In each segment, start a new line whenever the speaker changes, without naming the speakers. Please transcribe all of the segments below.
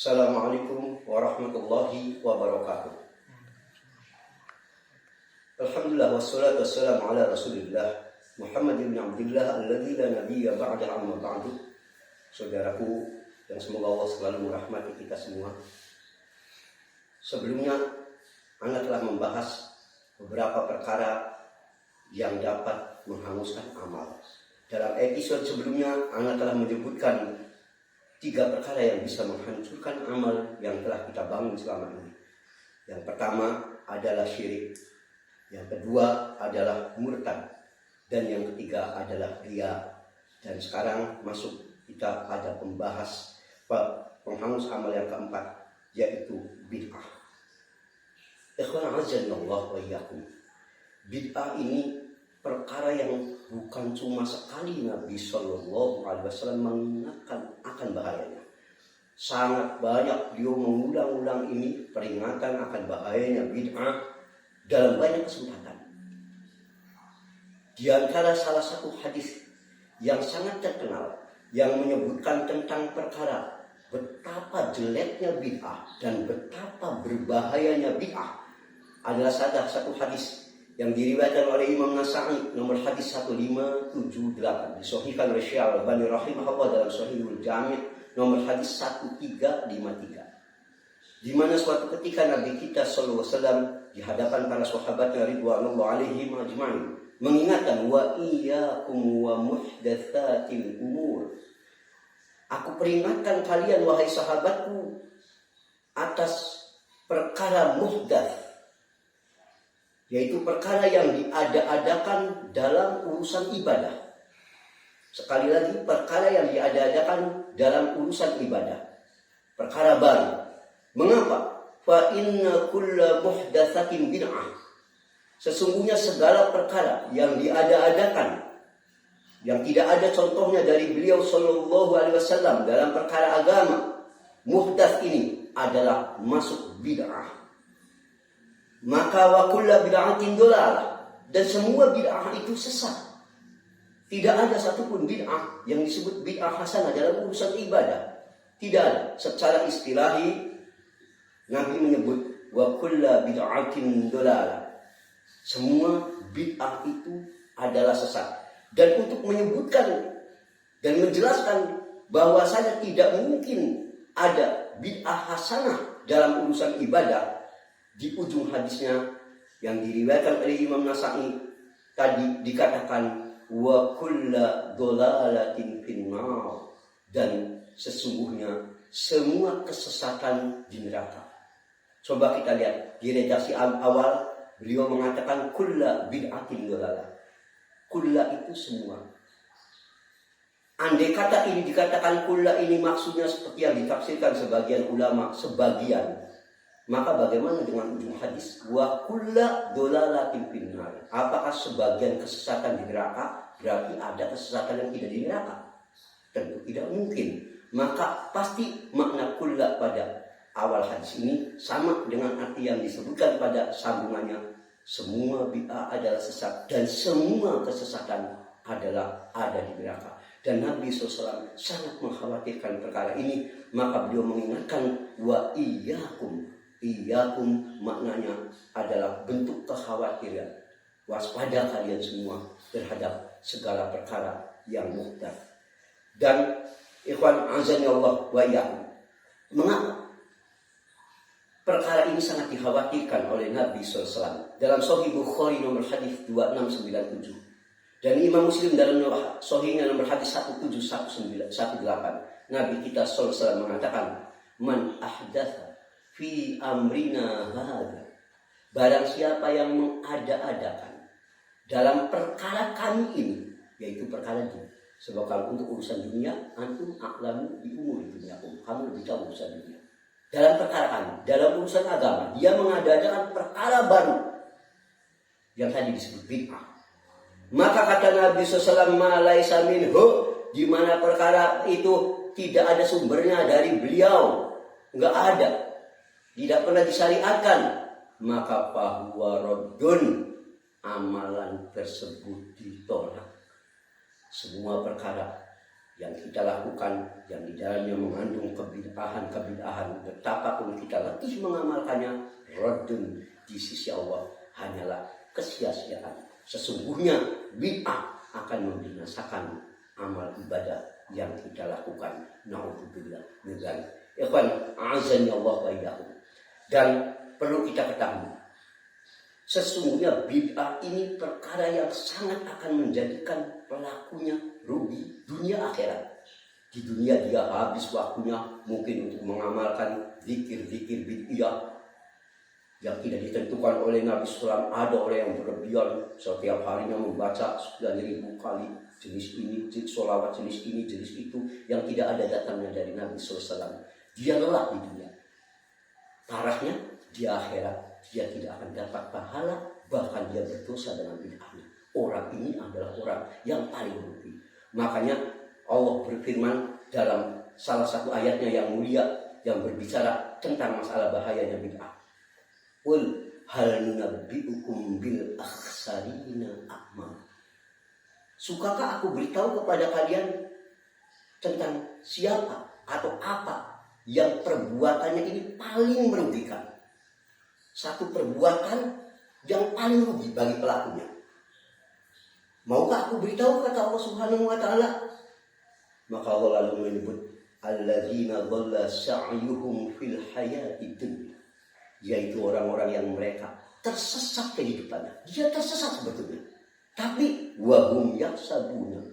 Assalamualaikum warahmatullahi wabarakatuh. Alhamdulillah wassalatu wassalamu ala Rasulillah Muhammad ibn Abdullah alladzi la nabiyya ba'da amma ba'du. Saudaraku yang semoga Allah selalu merahmati kita semua. Sebelumnya Anda telah membahas beberapa perkara yang dapat menghanguskan amal. Dalam episode sebelumnya Anda telah menyebutkan 3 perkara yang bisa menghancurkan amal yang telah kita bangun selama ini. Yang pertama adalah syirik, yang kedua adalah murtad, dan yang ketiga adalah riya. Dan sekarang masuk kita ada pembahas penghangus amal yang keempat, yaitu bid'ah. Ikhwan azanallahu wa iyyakum. Bid'ah ini perkara yang bukan cuma sekali Nabi Shallallahu Alaihi Wasallam mengingatkan akan bahayanya. Sangat banyak beliau mengulang-ulang ini peringatan akan bahayanya bid'ah dalam banyak kesempatan. Di antara salah satu hadis yang sangat terkenal yang menyebutkan tentang perkara betapa jeleknya bid'ah dan betapa berbahayanya bid'ah adalah satu hadis yang diriwayatkan oleh Imam Nasa'i nomor hadis 1578, disahihkan oleh Syekh Al-Albani rahimahullah dalam Shahihul Jami' nomor hadis 1353, di mana suatu ketika Nabi kita sallallahu alaihi wasallam di hadapan para sahabatnya ridwanullah alaihim ajma'in mengingatkan, wa iyyakum wa muhdatsatil umur. Aku peringatkan kalian wahai sahabatku atas perkara muhdats, yaitu perkara yang diada-adakan dalam urusan ibadah. Sekali lagi, perkara yang diada-adakan dalam urusan ibadah, perkara baru. Mengapa? Fa inna kulla muhdatsatin bid'ah. Sesungguhnya segala perkara yang diada-adakan, yang tidak ada contohnya dari beliau sallallahu alaihi wasallam dalam perkara agama, muhdats ini adalah masuk bid'ah. Maka wa kullu bid'atin dhalalah, dan semua bid'ah itu sesat. Tidak ada satupun bid'ah yang disebut bid'ah hasanah dalam urusan ibadah. Tidak ada. Secara istilahi Nabi menyebut wa kullu bid'atin dhalalah. Semua bid'ah itu adalah sesat. Dan untuk menyebutkan dan menjelaskan bahwasanya tidak mungkin ada bid'ah hasanah dalam urusan ibadah, di ujung hadisnya yang diriwayatkan oleh Imam Nasa'i tadi dikatakan wa kullu dhalalatin finnar, dan sesungguhnya semua kesesatan di neraka. Coba kita lihat di redaksi awal beliau mengatakan kullu bid'atin dhalalah. Kullu itu semua. Andai kata ini dikatakan kullu ini maksudnya seperti yang ditafsirkan sebagian ulama, sebagian, maka bagaimana dengan ujung hadis wa kullu dhalalatin finnar? Apakah sebagian kesesatan di neraka berarti ada kesesatan yang tidak di neraka? Tentu tidak mungkin. Maka pasti makna kullu pada awal hadis ini sama dengan arti yang disebutkan pada sambungannya. Semua bid'ah adalah sesat dan semua kesesatan adalah ada di neraka. Dan Nabi SAW sangat mengkhawatirkan perkara ini. Maka beliau mengingatkan wa iyyakum. Iyyakum maknanya adalah bentuk kekhawatiran. Waspada kalian semua terhadap segala perkara yang muhdats. Dan ikhwan azani Allah wa iyyakum, mengapa perkara ini sangat dikhawatirkan oleh Nabi SAW? Dalam Sahih Bukhari nomor hadis 2697 dan Imam Muslim dalam Sahihnya nomor hadis 1718, Nabi kita SAW mengatakan, man ahdatsa fi amrina hadza, barang siapa yang mengada-adakan dalam perkara kami ini, yaitu perkara dunia. Sebab kalau untuk urusan dunia, antum a'lamu bi umuri dunyakum, kamu lebih tahu urusan dunia. Dalam perkara kami, dalam urusan agama, dia mengada-adakan perkara baru yang tadi disebut bid'ah. Maka kata Nabi SAW, ma laisa minhu, di mana perkara itu tidak ada sumbernya dari beliau, enggak ada, tidak pernah disyariatkan, maka fahuwa raddun, amalan tersebut ditolak. Semua perkara yang kita lakukan, yang di dalamnya mengandung kebid'ahan, betapapun kita letih mengamalkannya, raddun di sisi Allah hanyalah kesia-siaan. Sesungguhnya bid'ah akan membinasakan amal ibadah yang kita lakukan. Na'udzubillah min dzalik. Ikhwan, a'azzani Allah wa iyyakum. Dan perlu kita ketahui, sesungguhnya bid'ah ini perkara yang sangat akan menjadikan pelakunya rugi dunia akhirat. Di dunia dia habis waktunya mungkin untuk mengamalkan zikir-zikir bid'ah yang tidak ditentukan oleh Nabi SAW. Ada orang yang berlebihan setiap harinya membaca 9.000 kali jenis ini, sholawat jenis ini, jenis itu, yang tidak ada datangnya dari Nabi SAW. Dia lelah di dunia. Parahnya di akhirat dia tidak akan dapat pahala, bahkan dia berdosa dengan bid'ahnya. Orang ini adalah orang yang paling rugi. Makanya Allah berfirman dalam salah satu ayatnya yang mulia yang berbicara tentang masalah bahayanya bid'ah. Qul hal nunabbi'ukum bil akhsarina a'mal. Sukakah aku beritahu kepada kalian tentang siapa atau apa yang perbuatannya ini paling merugikan? Satu perbuatan yang paling rugi bagi pelakunya. Maukah aku beritahu, kata Allah Subhanahu wa taala? Maka Allah lalu menyebut alladzina dhalla sa'yuhum fil hayatid dunya, yaitu orang-orang yang mereka tersesat kehidupannya. Dia tersesat sebetulnya, tapi wahum yahsabuna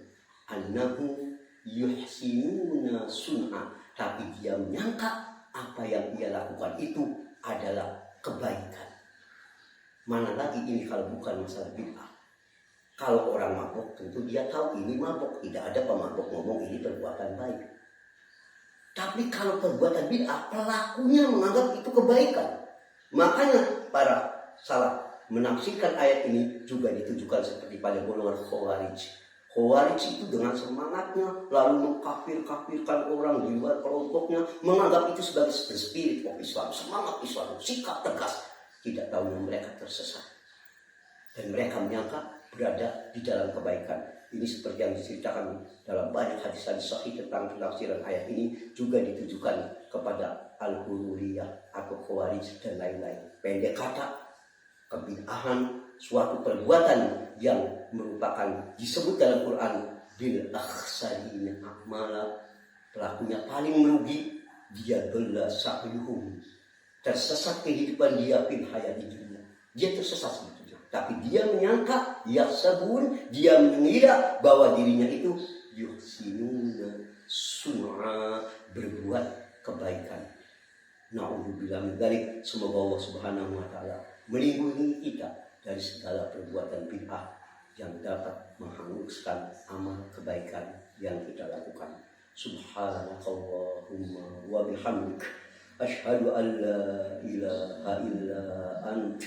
annahum yuhsinuna sun'a, tapi dia menyangka apa yang dia lakukan itu adalah kebaikan. Mana lagi ini kalau bukan masalah bid'ah? Kalau orang mabuk tentu dia tahu ini mabuk, tidak ada pemabuk ngomong ini perbuatan baik. Tapi kalau perbuatan bid'ah, pelakunya menganggap itu kebaikan. Makanya para salaf menafsirkan ayat ini juga ditujukan seperti pada golongan Khawarij. Khawarij itu dengan semangatnya lalu mengkafir-kafirkan orang di luar kelompoknya, menganggap itu sebagai spirit of Islam, semangat Islam, sikap tegas. Tidak tahu mereka tersesat dan mereka menyangka berada di dalam kebaikan. Ini seperti yang diceritakan dalam banyak hadis-hadis sahih tentang penafsiran ayat ini, juga ditujukan kepada al-Hururiyah atau Khawarij dan lain-lain. Pendek kata, kebid'ahan suatu perbuatan yang merupakan disebut dalam Quran bil akhsarina a'mala, pelakunya paling merugi, dia dhalla sa'yuhum, tersesat kehidupan dia fil hayatid dunya. Dia tersesat sebetulnya, tapi dia menyangka yahsabun, dia mengira bahwa dirinya itu yuhsinuna sun'a, berbuat kebaikan. Na'udzubillah min dzalik. Semoga Allah Subhanahu wa taala melindungi kita dari segala perbuatan bid'ah yang dapat menghanguskan amal kebaikan yang kita lakukan. Subhanakallahumma wa bihamdik, asyhadu an la ilaha illa ant,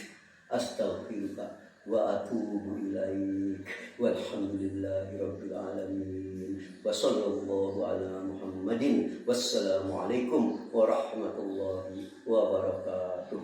astaghfiruka wa atubu ilaik. Walhamdulillahi rabbil alamin. Wa sallallahu ala Muhammadin. Wassalamu alaikum warahmatullahi wabarakatuh.